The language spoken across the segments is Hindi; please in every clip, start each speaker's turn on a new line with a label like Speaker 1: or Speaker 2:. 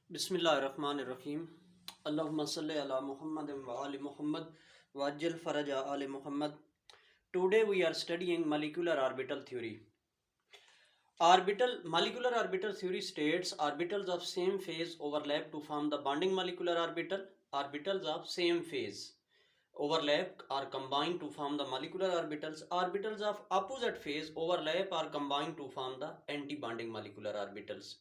Speaker 1: बिस्मिल्लाहिर्रहमानिर्रहीम। अल्लाहुम्मा सल्लि अला मुहम्मद व आलि मुहम्मद वअज्जिल फरजा आलि Muhammad. Today we are studying molecular orbital theory. Molecular orbital theory states orbitals of same phase overlap to form the bonding molecular orbital. Orbitals of same phase overlap or combine to form the molecular orbitals. Orbitals of opposite phase overlap or combine to form the anti-bonding molecular orbitals.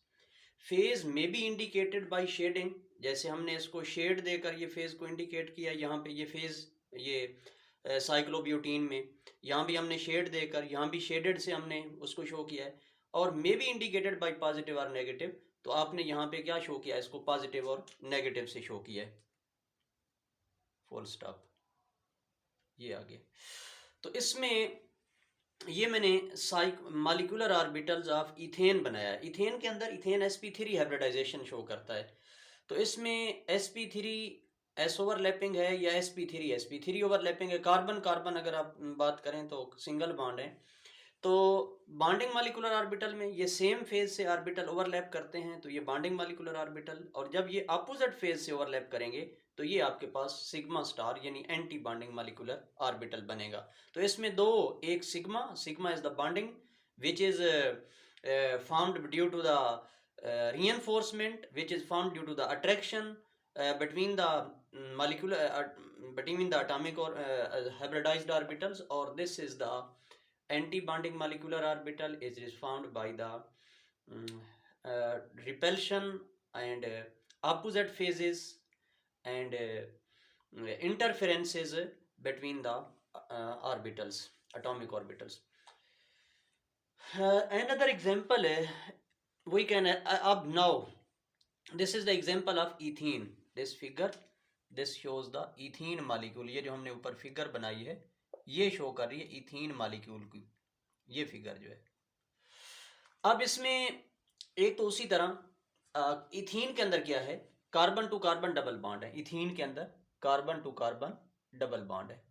Speaker 1: Phase में बी इंडिकेटेड बाय शेडिंग, जैसे हमने इसको शेड देकर ये फेज को इंडिकेट किया। यहाँ पे ये फेज ये साइक्लोब्यूटीन में यहाँ भी हमने शेड देकर, यहाँ भी शेडेड से हमने उसको शो किया है। और may be indicated by positive और नेगेटिव, तो आपने यहाँ पे क्या शो किया, इसको पॉजिटिव और नेगेटिव से शो किया है। Full stop. ये आगे तो इसमें ये मैंने मॉलिक्यूलर ऑर्बिटल्स ऑफ इथेन बनाया है। इथेन के अंदर इथेन sp3 हाइब्रिडाइजेशन शो करता है। तो इसमें sp3 s ओवरलैपिंग है या sp3 ओवरलैपिंग है। कार्बन कार्बन अगर आप बात करें तो सिंगल बॉन्ड है। तो बॉन्डिंग मॉलिक्यूलर ऑर्बिटल में ये सेम फेज से ऑर्बिटल ओवरलैप करते हैं, तो ये बॉन्डिंग मॉलिक्यूलर ऑर्बिटल। और जब ये अपोजिट फेज से ओवरलैप करेंगे तो ये आपके पास सिग्मा स्टार यानी एंटी बॉन्डिंग मॉलिक्यूलर ऑर्बिटल बनेगा। तो इसमें दो, एक sigma is the bonding which is found due to the reinforcement, which is found due to the attraction between the between the atomic or hybridized orbitals, or this is the anti-bonding molecular orbital is found by the repulsion and opposite phases and interferences between the orbitals, atomic orbitals. Another example we can up now, this is the example of ethene. This figure, this shows the ethene molecule. ये जो हमने ऊपर फिगर बनाई है ये शो कर रही है इथीन मॉलिक्यूल की, ये फिगर जो है। अब इसमें एक तो उसी तरह इथीन के अंदर क्या है, carbon to carbon double bond है। इथीन के अंदर carbon to carbon double bond है,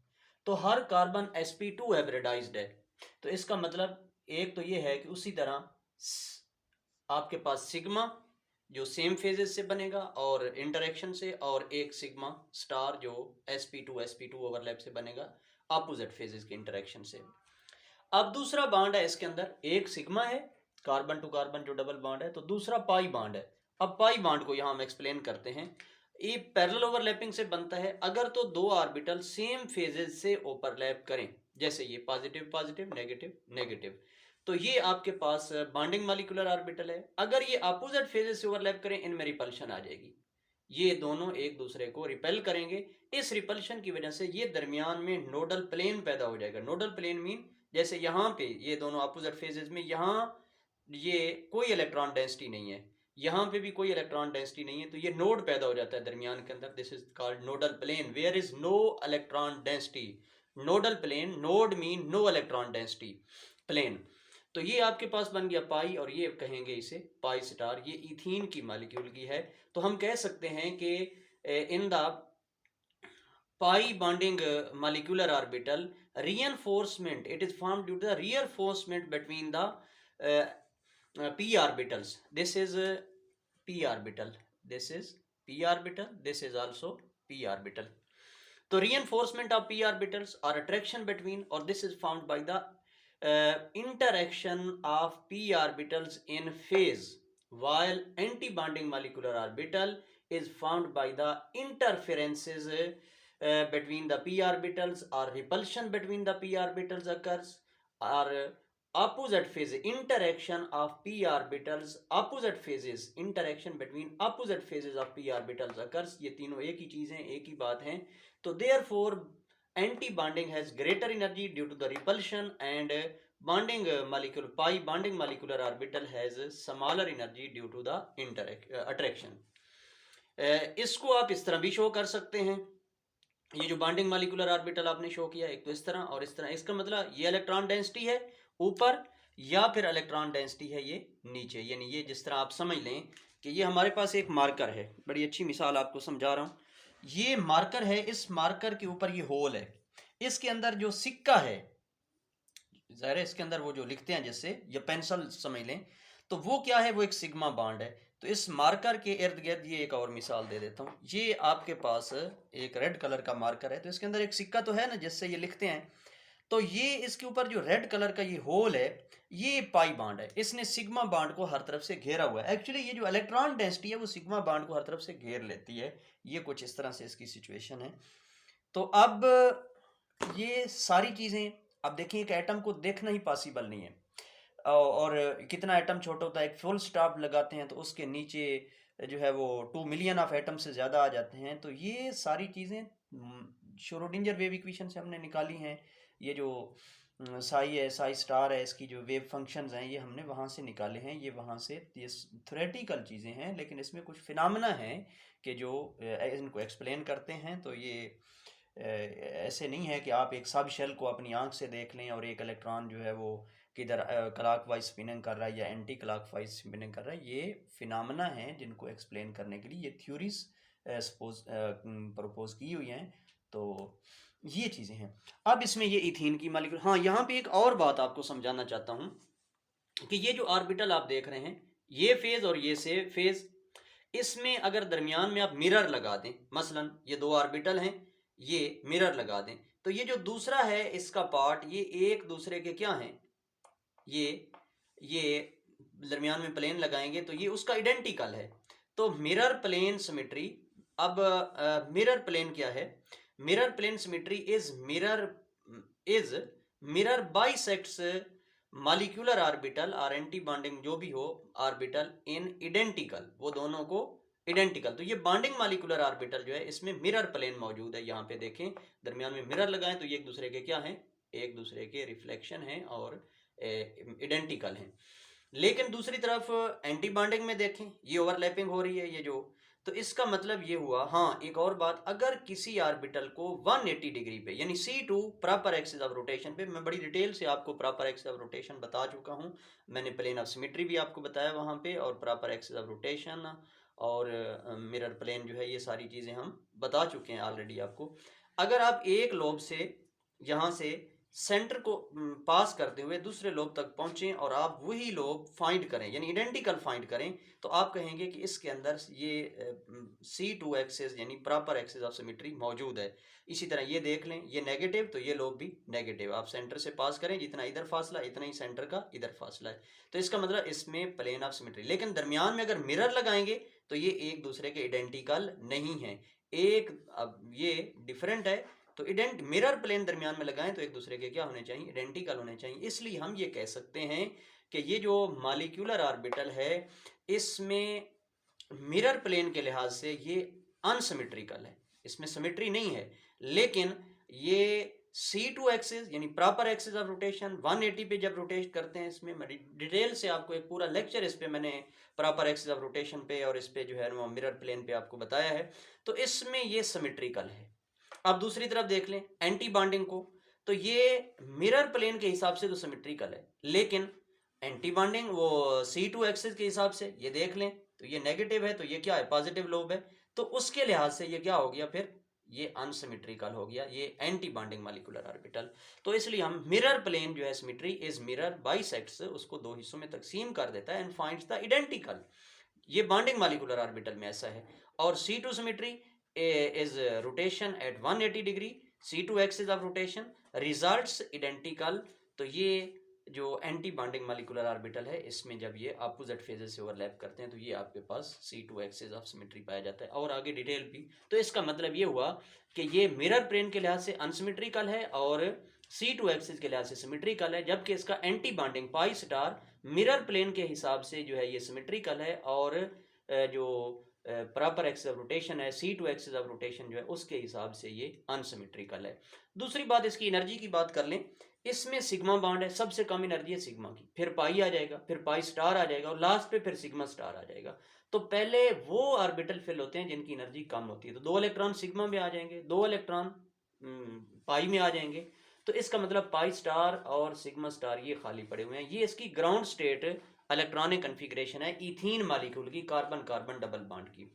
Speaker 1: तो हर कार्बन sp2 हाइब्रिडाइज्ड है। तो इसका मतलब एक तो ये है कि उसी तरह आपके पास सिग्मा जो सेम फेजेस से बनेगा और इंटरेक्शन से, और एक सिग्मा स्टार जो sp2 ओवरलैप से बनेगा अपोजिट फेजेस के इंटरेक्शन से। अब दूसरा बॉन्ड है इसके अंदर, एक सिग्मा है कार्बन टू कार्बन जो डबल बॉन्ड है, तो दूसरा पाई बॉन्ड है। अब पाई बॉन्ड को यहाँ हम एक्सप्लेन करते हैं। ये पैरेलल ओवरलैपिंग से बनता है अगर तो दो ऑर्बिटल सेम फेजेस से ओवरलैप करें, जैसे ये पॉजिटिव पॉजिटिव नेगेटिव नेगेटिव, तो ये आपके पास बॉन्डिंग मॉलिक्यूलर ऑर्बिटल है। अगर ये अपोजिट फेजेस से ओवरलैप करें, इनमें रिपल्शन आ जाएगी, ये दोनों एक दूसरे को रिपेल करेंगे। इस रिपल्शन की वजह से ये दरमियान में नोडल प्लेन पैदा हो जाएगा। नोडल प्लेन मीन जैसे यहाँ पे ये दोनों अपोजिट फेजेस में यहाँ ये कोई इलेक्ट्रॉन डेंसिटी नहीं है, यहाँ पे भी कोई इलेक्ट्रॉन डेंसिटी नहीं है, तो ये नोड पैदा हो जाता है दरमियान के अंदर। This is called nodal plane where is no electron density. Nodal plane, node mean no electron density plane. तो ये आपके पास बन गया पाई, और ये कहेंगे इसे पाई स्टार। ये इथीन की मॉलिक्यूल की है। तो हम कह सकते हैं कि in the pi bonding molecular orbital reinforcement, it is formed due to the reinforcement between the p orbitals. This is p orbital, this is p orbital, this is also p orbital. So reinforcement of p orbitals or attraction between, or this is found by the interaction of p orbitals in phase, while anti-bonding molecular orbital is found by the interferences between the p orbitals, or repulsion between the p orbitals occurs, or opposite phase interaction of p orbitals, opposite phases interaction between opposite phases of p orbitals occurs। ये तीनों एक ही चीज हैं, एक ही बात है। तो therefore anti-bonding has greater energy due to the repulsion, and bonding molecule pi bonding molecular orbital has smaller energy due to the attraction। इसको आप इस तरह भी शो कर सकते हैं। ये जो बॉन्डिंग मॉलिक्यूलर ऑर्बिटल आपने शो किया, एक तो इस तरह और इस तरह। इसका मतलब ये इलेक्ट्रॉन डेंसिटी है ऊपर, या फिर इलेक्ट्रॉन डेंसिटी है ये नीचे। यानी ये जिस तरह आप समझ लें कि ये हमारे पास एक मार्कर है, बड़ी अच्छी मिसाल आपको समझा रहा हूँ। ये मार्कर है, इस मार्कर के ऊपर ये होल है, इसके अंदर जो सिक्का है, ज़ाहिर है इसके अंदर वो जो लिखते हैं जैसे, या पेंसिल समझ लें, तो वो क्या है, वो एक सिग्मा बॉन्ड है। तो इस मार्कर के इर्द गिर्द ये एक और मिसाल दे देता हूँ। ये आपके पास एक रेड कलर का मार्कर है, तो इसके अंदर एक सिक्का तो है ना जिससे ये लिखते हैं। तो ये इसके ऊपर जो रेड कलर का ये होल है, ये पाई बांड है, इसने सिग्मा बांड को हर तरफ से घेरा हुआ है। एक्चुअली ये जो इलेक्ट्रॉन डेंसिटी है वो सिग्मा बांड को हर तरफ से घेर लेती है। ये कुछ इस तरह से इसकी सिचुएशन है। तो अब ये सारी चीज़ें, अब देखिए एक एटम को देखना ही पॉसिबल नहीं है, और कितना एटम छोटा होता है। एक फुल स्टॉप लगाते हैं तो उसके नीचे जो है वो 2 मिलियन ऑफ एटम से ज़्यादा आ जाते हैं। तो ये सारी चीज़ें श्रोडिंगर वेव इक्वेशन से हमने निकाली हैं। ये जो साई है, साई स्टार है, इसकी जो वेव फंक्शंस हैं ये हमने वहाँ से निकाले हैं। ये वहाँ से, ये थ्योरेटिकल चीज़ें हैं, लेकिन इसमें कुछ फिनोमेना हैं कि जो इनको एक्सप्लेन करते हैं। तो ये ऐसे नहीं है कि आप एक सब शेल को अपनी आंख से देख लें और एक इलेक्ट्रॉन जो है वो किधर क्लॉकवाइज स्पिनिंग कर रहा है या एंटी क्लॉकवाइज स्पिनिंग कर रहा है। ये फिनोमेना हैं जिनको एक्सप्लेन करने के लिए ये थ्योरीज प्रपोज की हुई हैं। तो ये चीज़ें हैं। अब इसमें ये इथीन की मालिक्यूल, हाँ यहाँ पे एक और बात आपको समझाना चाहता हूँ कि ये जो ऑर्बिटल आप देख रहे हैं, ये फेज और ये से फेज, इसमें अगर दरमियान में आप मिरर लगा दें, मसलन ये दो ऑर्बिटल हैं, ये मिरर लगा दें, तो ये जो दूसरा है इसका पार्ट, ये एक दूसरे के क्या हैं, ये दरमियान में प्लेन लगाएंगे तो ये उसका आइडेंटिकल है। तो मिरर प्लेन सिमेट्री, अब मिरर प्लेन क्या है? Mirror plane symmetry is mirror bisects molecular orbital और एंटी बॉन्डिंग जो भी हो ऑर्बिटल इन आइडेंटिकल, वो दोनों को आइडेंटिकल। तो ये बॉन्डिंग मॉलिक्यूलर ऑर्बिटल जो है इसमें मिरर प्लेन मौजूद है। यहाँ पे देखें दरमियान में मिरर लगाएं तो ये एक दूसरे के क्या हैं, एक दूसरे के रिफ्लेक्शन हैं और आइडेंटिकल हैं। लेकिन दूसरी तरफ एंटी बॉन्डिंग में देखें ये ओवरलैपिंग हो रही है ये जो, तो इसका मतलब ये हुआ, हाँ एक और बात, अगर किसी ऑर्बिटल को 180 डिग्री पे यानी C2 proper axis of rotation पे, मैं बड़ी डिटेल से आपको प्रॉपर एक्सिस ऑफ रोटेशन बता चुका हूँ, मैंने प्लेन ऑफ सिमेट्री भी आपको बताया वहाँ पे, और प्रॉपर एक्सिस ऑफ रोटेशन और मिरर प्लेन जो है, ये सारी चीज़ें हम बता चुके हैं ऑलरेडी आपको। अगर आप एक लोब से यहाँ से सेंटर को पास करते हुए दूसरे लोब तक पहुंचें और आप वही लोब फाइंड करें यानी आइडेंटिकल फाइंड करें, तो आप कहेंगे कि इसके अंदर ये C2 एक्सिस यानी प्रॉपर एक्सिस ऑफ सिमेट्री मौजूद है। इसी तरह ये देख लें, ये नेगेटिव तो ये लोब भी नेगेटिव, आप सेंटर से पास करें जितना इधर फासला इतना ही सेंटर का इधर फासला है। तो इसका मतलब इसमें प्लेन ऑफ सिमेट्री। लेकिन दरमियान में अगर मिरर लगाएंगे तो ये एक दूसरे के आइडेंटिकल नहीं है, एक अब ये डिफरेंट है। तो मिरर प्लेन दरमियान में लगाएं तो एक दूसरे के क्या होने चाहिए, आइडेंटिकल होने चाहिए। इसलिए हम ये कह सकते हैं कि ये जो मॉलिक्यूलर ऑर्बिटल है इसमें मिरर प्लेन के लिहाज से ये अनसिमेट्रिकल है, इसमें सिमेट्री नहीं है। लेकिन ये C2 एक्सिस यानी प्रॉपर एक्सिस ऑफ रोटेशन 180 पे जब रोटेट करते हैं, इसमें मैं डिटेल से आपको एक पूरा लेक्चर इस पे मैंने प्रॉपर एक्सिस ऑफ रोटेशन पे और इस पे जो है वो मिरर प्लेन पे आपको बताया है। तो इसमें ये सिमेट्रिकल है। अब दूसरी तरफ देख लें एंटी बॉन्डिंग को, तो ये मिरर प्लेन के हिसाब से तो सिमेट्रिकल है, लेकिन एंटी बॉन्डिंग वो C2 एक्सिस के हिसाब से ये देख लें तो ये नेगेटिव है, तो ये क्या है, पॉजिटिव लोब है। तो उसके लिहाज से ये क्या हो गया, फिर ये अनसिमेट्रिकल हो गया, ये एंटी बॉन्डिंग मॉलिक्यूलर ऑर्बिटल। तो इसलिए हम मिरर प्लेन जो है सिमेट्री इज मिरर बाइसेक्ट्स, उसको दो हिस्सों में तकसीम कर देता है एंड फाइंड्स द आइडेंटिकल। ये बॉन्डिंग मॉलिक्यूलर ऑर्बिटल में ऐसा है। और C2 symmetry is rotation at 180 degree, C2 axis of rotation results identical। तो ये जो एंटी बॉन्डिंग मॉलिक्यूलर ऑर्बिटल है इसमें जब ये अपोजिट फेजेस से ओवरलैप करते हैं तो ये आपके पास C2 एक्सिस ऑफ सिमेट्री पाया जाता है। और आगे डिटेल भी, तो इसका मतलब ये हुआ कि ये मिरर प्लेन के लिहाज से अनसिमेट्रिकल है और C2 एक्सिस के लिहाज से सिमेट्रिकल है, जबकि इसका anti bonding pi star mirror plane के हिसाब से जो है ये सिमेट्रिकल है, और जो प्रॉपर एक्सिस ऑफ रोटेशन है C2 एक्सिस ऑफ रोटेशन जो है उसके हिसाब से ये अनसिमेट्रिकल है। दूसरी बात, इसकी एनर्जी की बात कर लें, इसमें सिग्मा बॉन्ड है, सबसे कम एनर्जी है सिग्मा की, फिर पाई आ जाएगा, फिर पाई स्टार आ जाएगा और लास्ट पे फिर सिग्मा स्टार आ जाएगा। तो पहले वो ऑर्बिटल फिल होते हैं जिनकी एनर्जी कम होती है, तो 2 इलेक्ट्रॉन सिग्मा में आ जाएंगे, 2 इलेक्ट्रॉन पाई में आ जाएंगे। तो इसका मतलब पाई स्टार और सिग्मा स्टार ये खाली पड़े हुए हैं। ये इसकी ग्राउंड स्टेट इलेक्ट्रॉनिक कन्फिग्रेशन है इथीन मॉलिक्यूल की, कार्बन कार्बन डबल बॉन्ड की।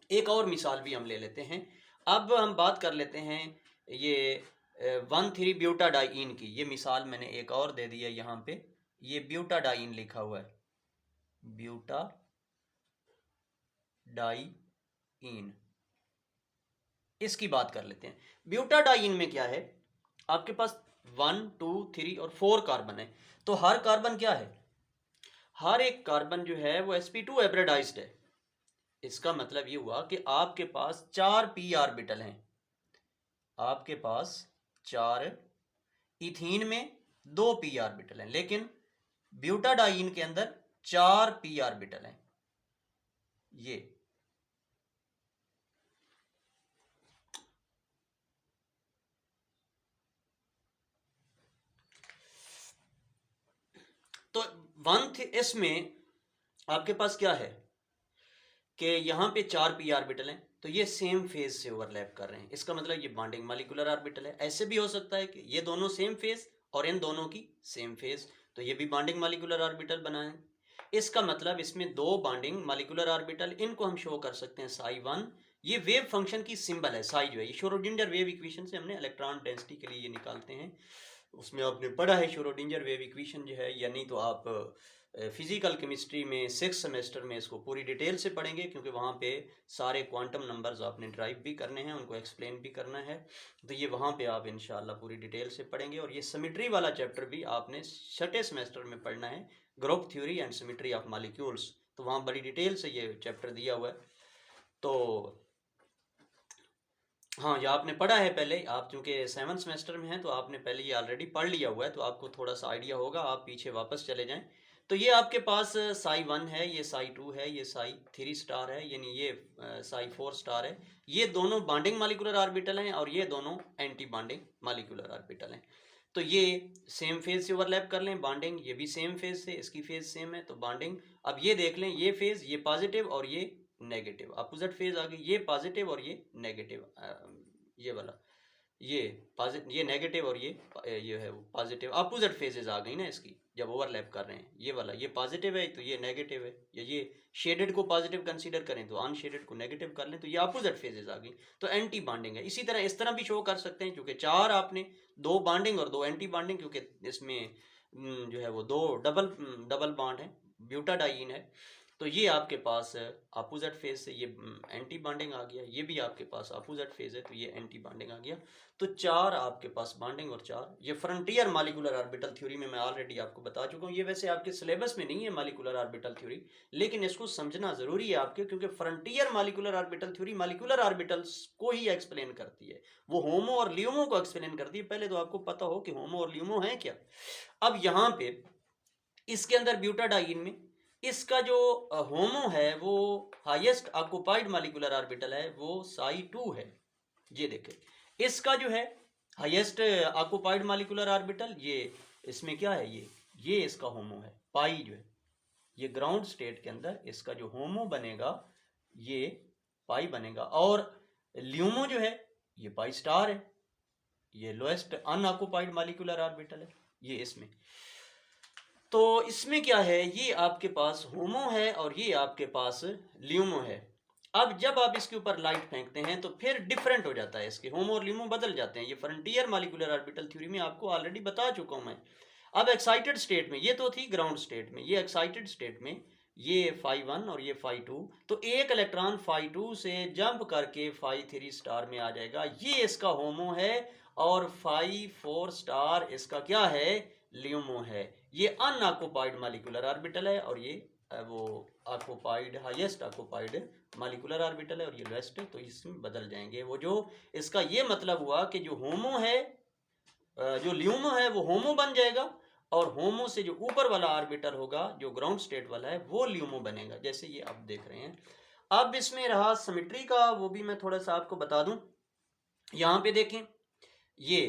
Speaker 1: एक और मिसाल भी हम ले लेते हैं। अब हम बात कर लेते हैं ये 1,3 ब्यूटाडाइन की। ये मिसाल मैंने एक और दे दी है यहाँ पे, ये ब्यूटाडाइन लिखा हुआ है, ब्यूटाडाइन। ब्यूटाडाईन, इसकी बात कर लेते हैं। ब्यूटाडाईन में क्या है, आपके पास 1 2 3 और 4 कार्बन है। तो हर कार्बन क्या है, हर एक कार्बन जो है वो sp2 हाइब्रिडाइज्ड है। इसका मतलब ये हुआ कि आपके पास 4 p ऑर्बिटल हैं, आपके पास 4, इथीन में 2 p ऑर्बिटल हैं, लेकिन ब्यूटाडाईन के अंदर 4 p ऑर्बिटल हैं। ये तो इसमें आपके पास क्या है कि यहाँ पे 4 p ऑर्बिटल हैं, तो ये सेम फेज से ओवरलैप कर रहे हैं। इसका मतलब ये बॉन्डिंग मॉलिक्यूलर ऑर्बिटल है। ऐसे भी हो सकता है कि ये दोनों सेम फेज और इन दोनों की सेम फेज, तो ये भी बॉन्डिंग मॉलिक्यूलर ऑर्बिटल बनाए। इसका मतलब इसमें 2 बॉन्डिंग मॉलिक्यूलर ऑर्बिटल, इनको हम शो कर सकते हैं psi1। ये वेव फंक्शन की सिंबल है, साई जो है, ये श्रोडिंगर वेव इक्वेशन से हमने इलेक्ट्रॉन डेंसिटी के लिए ये निकालते हैं। उसमें आपने पढ़ा है श्रोडिंगर वेव इक्वेशन जो है, या नहीं तो आप फिजिकल केमिस्ट्री में 6th सेमेस्टर में इसको पूरी डिटेल से पढ़ेंगे, क्योंकि वहाँ पे सारे क्वांटम नंबर्स आपने ड्राइव भी करने हैं, उनको एक्सप्लेन भी करना है। तो ये वहाँ पे आप इंशाल्लाह पूरी डिटेल से पढ़ेंगे। और ये सिमेट्री वाला चैप्टर भी आपने 6th सेमेस्टर में पढ़ना है, group theory and symmetry of molecules. तो वहाँ बड़ी डिटेल से ये चैप्टर दिया हुआ है। तो हाँ, ये आपने पढ़ा है पहले, आप चूँकि 7th सेमेस्टर में हैं तो आपने पहले ये ऑलरेडी पढ़ लिया हुआ है, तो आपको थोड़ा सा आइडिया होगा। आप पीछे वापस चले जाएं। तो ये आपके पास psi1 है, ये psi2 है, ये psi3 स्टार है, यानी ये psi4 स्टार है। ये दोनों बॉन्डिंग मॉलिक्यूलर ऑर्बिटल हैं और ये दोनों एंटी बॉन्डिंग मॉलिक्यूलर ऑर्बिटल हैं। तो ये सेम फेज से ओवरलैप कर लें, बॉन्डिंग, ये भी सेम फेज से, इसकी फेज सेम है तो बॉन्डिंग। अब ये देख लें, ये फेज, ये पॉजिटिव और ये नेगेटिव, अपोजिट फेज आ गई, ये पॉजिटिव और ये नेगेटिव, ये वाला, ये पॉजिटिव, ये नेगेटिव और ये है वो पॉजिटिव, अपोजिट फेजेस आ गई ना इसकी जब ओवरलैप कर रहे हैं। ये वाला ये पॉजिटिव है तो ये नेगेटिव है, या ये शेडेड को पॉजिटिव कंसीडर करें तो अनशेडेड को नेगेटिव कर लें, तो ये अपोजिट फेजेस आ गई, तो एंटी बॉन्डिंग है। इसी तरह इस तरह भी शो कर सकते हैं, क्योंकि 4 आपने 2 बॉन्डिंग और 2 एंटी बॉन्डिंग, क्योंकि इसमें जो है वो 2 डबल बॉन्ड है, ब्यूटाडाईन है। तो ये आपके पास अपोजिट फेज से ये एंटी बॉन्डिंग आ गया, ये भी आपके पास अपोजिट फेज है तो ये एंटी बॉन्डिंग आ गया। तो 4 आपके पास बॉन्डिंग और 4 ये फ्रंटियर मॉलिक्यूलर ऑर्बिटल थ्योरी में मैं ऑलरेडी आपको बता चुका हूँ। ये वैसे आपके सिलेबस में नहीं है मॉलिक्यूलर ऑर्बिटल थ्योरी, लेकिन इसको समझना जरूरी है आपके, क्योंकि frontier molecular orbital theory molecular orbitals को ही एक्सप्लेन करती है, वो होमो और ल्यूमो को एक्सप्लेन करती है। पहले तो आपको पता हो कि होमो और ल्यूमो है क्या। अब यहाँ पे इसके अंदर ब्यूटाडाईन में इसका जो होमो है वो हाईएस्ट ऑक्युपाइड मॉलिक्यूलर ऑर्बिटल है, वो psi2 है। ये देखें, इसका जो है हाईएस्ट ऑक्युपाइड मॉलिक्यूलर ऑर्बिटल, ये इसमें क्या है, ये इसका होमो है, पाई जो है, ये ग्राउंड स्टेट के अंदर इसका जो होमो बनेगा ये पाई बनेगा। और ल्यूमो जो है ये पाई स्टार है, ये लोएस्ट अनऑक्युपाइड मॉलिक्यूलर ऑर्बिटल है ये इसमें। तो इसमें क्या है, ये आपके पास होमो है और ये आपके पास ल्यूमो है। अब जब आप इसके ऊपर लाइट फेंकते हैं तो फिर डिफरेंट हो जाता है, इसके होमो और ल्यूमो बदल जाते हैं। ये फ्रंटियर मॉलिक्यूलर ऑर्बिटल थ्योरी में आपको ऑलरेडी बता चुका हूं मैं। अब एक्साइटेड स्टेट में, ये तो थी ग्राउंड स्टेट में, ये एक्साइटेड स्टेट में ये phi1 और ये phi2, तो एक इलेक्ट्रॉन phi2 से जंप करके phi3 स्टार में आ जाएगा, ये इसका होमो है। और phi4 स्टार इसका क्या है, ल्यूमो है। ये अनऑक्युपाइड मॉलिक्यूलर ऑर्बिटल है और ये वो occupied, highest occupied molecular orbital है और ये लोएस्ट है, तो इसमें बदल जाएंगे वो। जो इसका ये मतलब हुआ कि जो होमो है, जो ल्यूमो है वो होमो बन जाएगा, और होमो से जो ऊपर वाला ऑर्बिटल होगा जो ग्राउंड स्टेट वाला है वो ल्यूमो बनेगा, जैसे ये आप देख रहे हैं। अब इसमें रहा सिमेट्री का, वो भी मैं थोड़ा सा आपको बता दूं। यहाँ पे देखें, ये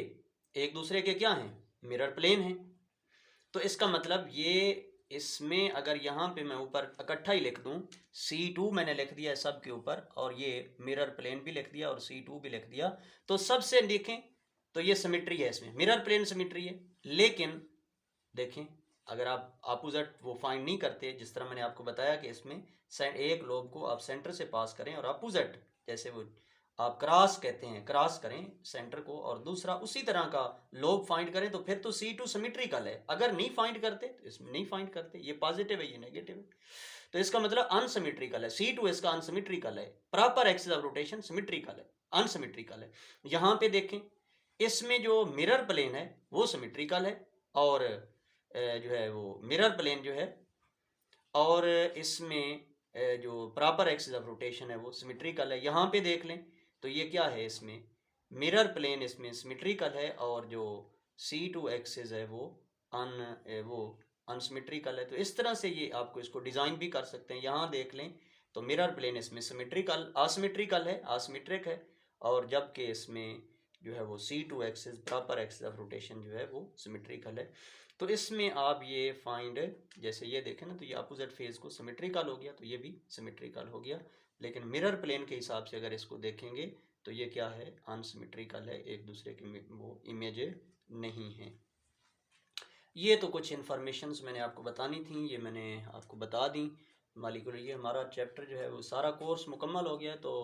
Speaker 1: एक दूसरे के क्या हैं, मिरर प्लेन हैं। तो इसका मतलब ये, इसमें अगर यहाँ पे मैं ऊपर इकट्ठा ही लिख दूं, C2 मैंने लिख दिया है सब के ऊपर, और ये मिरर प्लेन भी लिख दिया और C2 भी लिख दिया, तो सबसे देखें तो ये सिमेट्री है, इसमें मिरर प्लेन सिमेट्री है। लेकिन देखें, अगर आप अपोजिट वो फाइंड नहीं करते, जिस तरह मैंने आपको बताया कि इसमें एक लोब को आप सेंटर से पास करें और अपोजिट, जैसे वो आप क्रॉस कहते हैं, क्रॉस करें सेंटर को, और दूसरा उसी तरह का लोब फाइंड करें, तो फिर तो C2 सिमेट्रिकल है। अगर नहीं फाइंड करते तो इसमें नहीं फाइंड करते, ये पॉजिटिव है ये नेगेटिव है, तो इसका मतलब अनसिमेट्रिकल है। C2 इसका अनसिमेट्रिकल है, proper axis of rotation symmetrical है, अनसिमेट्रिकल है। यहाँ पे देखें, इसमें जो मिरर प्लेन है वो सिमेट्रिकल है, और जो है वो मिरर प्लेन जो है, और इसमें जो प्रॉपर एक्सिस ऑफ रोटेशन है वो सिमेट्रिकल है। यहाँ पे देख लें तो ये क्या है, इसमें मिरर प्लेन इसमें सिमेट्रिकल है, और जो C2 एक्सिस है वो अनसिमेट्रिकल है। तो इस तरह से ये आपको इसको डिज़ाइन भी कर सकते हैं। यहाँ देख लें तो मिरर प्लेन इसमें सिमेट्रिकल असिमेट्रिकल है, असिमेट्रिक है, और जबकि इसमें जो है वो C2 axis proper axis of rotation जो है वो सिमेट्रिकल है। तो इसमें आप ये फाइंड, जैसे ये देखें ना, तो ये अपोजिट फेज को सिमेट्रिकल हो गया, तो ये भी सिमेट्रिकल हो गया। लेकिन मिरर प्लेन के हिसाब से अगर इसको देखेंगे तो ये क्या है, अनसिमेट्रिकल है, एक दूसरे की वो इमेज नहीं है। ये तो कुछ इन्फॉर्मेशंस मैंने आपको बतानी थी, ये मैंने आपको बता दी मालिकुल। ये हमारा चैप्टर जो है वो सारा कोर्स मुकम्मल हो गया। तो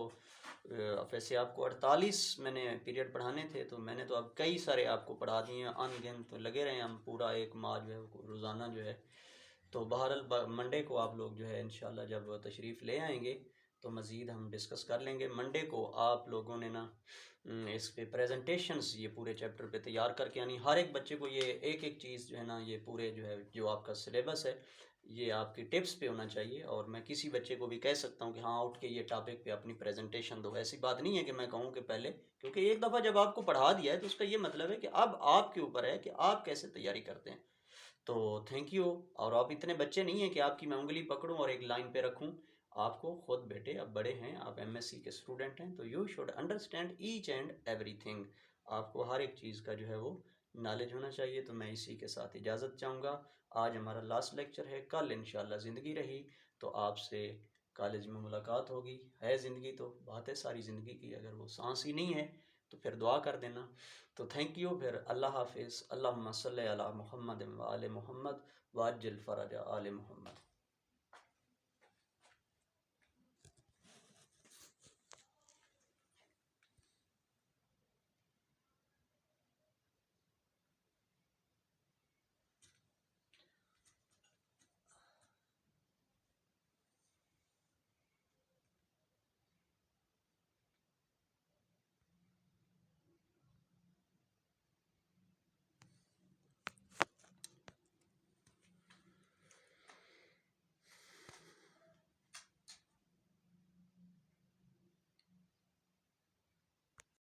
Speaker 1: वैसे आपको 48 मैंने पीरियड पढ़ाने थे, तो मैंने तो अब कई सारे आपको पढ़ा दिए हैं, अनगिनत तो लगे रहे हम पूरा एक माह जो है रोज़ाना जो है। तो बहरहाल मंडे को आप लोग जो है इंशाल्लाह जब तशरीफ़ ले आएंगे तो मज़ीद हम डिस्कस कर लेंगे। मंडे को आप लोगों ने ना इस पे प्रेजेंटेशंस ये पूरे चैप्टर पे तैयार करके आनी। हर एक बच्चे को ये एक एक चीज़ जो है ना, ये पूरे जो है जो आपका सिलेबस है ये आपकी टिप्स पे होना चाहिए। और मैं किसी बच्चे को भी कह सकता हूँ कि हाँ उठ के ये टॉपिक पे अपनी प्रेजेंटेशन दो। ऐसी बात नहीं है कि मैं कहूँ कि पहले, क्योंकि एक दफ़ा जब आपको पढ़ा दिया है तो उसका ये मतलब है कि अब आपके ऊपर है कि आप कैसे तैयारी करते हैं। तो थैंक यू। और आप इतने बच्चे नहीं हैं कि आपकी मैं उंगली पकड़ूं और एक लाइन पे रखूं। आपको खुद बेटे अब बड़े हैं, आप MSc के स्टूडेंट हैं, तो you should understand each and everything. आपको हर एक चीज़ का जो है वो नॉलेज होना चाहिए। तो मैं इसी के साथ इजाज़त चाहूँगा। आज हमारा लास्ट लेक्चर है, कल इंशाल्लाह ज़िंदगी रही तो आपसे कॉलेज में मुलाकात होगी। है ज़िंदगी तो बात है सारी ज़िंदगी की, अगर वो सांस ही नहीं है तो फिर दुआ कर देना। तो थैंक यू, फिर अल्लाह हाफिज़। अल्लाहुम्मा सल्ली अला मुहम्मद व आले मुहम्मद वाजिल फ़रज आले मुहम्मद।